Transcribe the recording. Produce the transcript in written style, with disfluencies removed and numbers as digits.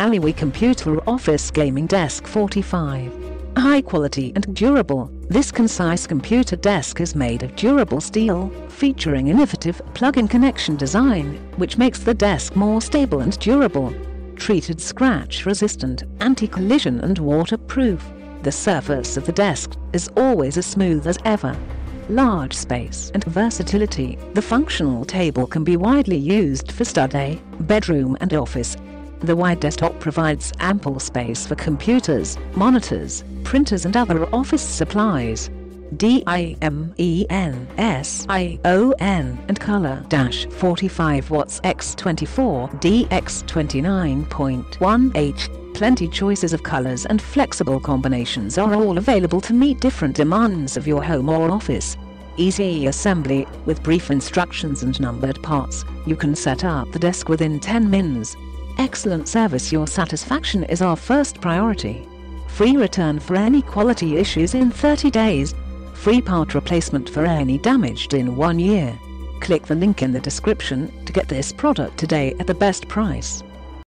Allewie Computer Office Gaming Desk 45. High quality and durable, this concise computer desk is made of durable steel, featuring innovative plug-in connection design, which makes the desk more stable and durable. Treated scratch-resistant, anti-collision and waterproof, the surface of the desk is always as smooth as ever. Large space and versatility, the functional table can be widely used for study, bedroom and office. The wide desktop provides ample space for computers, monitors, printers and other office supplies. DIMENSION and color-45 watts x24 DX29.1H. Plenty choices of colors and flexible combinations are all available to meet different demands of your home or office. Easy assembly, with brief instructions and numbered parts, you can set up the desk within 10 minutes. Excellent service. Your satisfaction is our first priority. Free return for any quality issues in 30 days. Free part replacement for any damaged in 1 year. Click the link in the description to get this product today at the best price.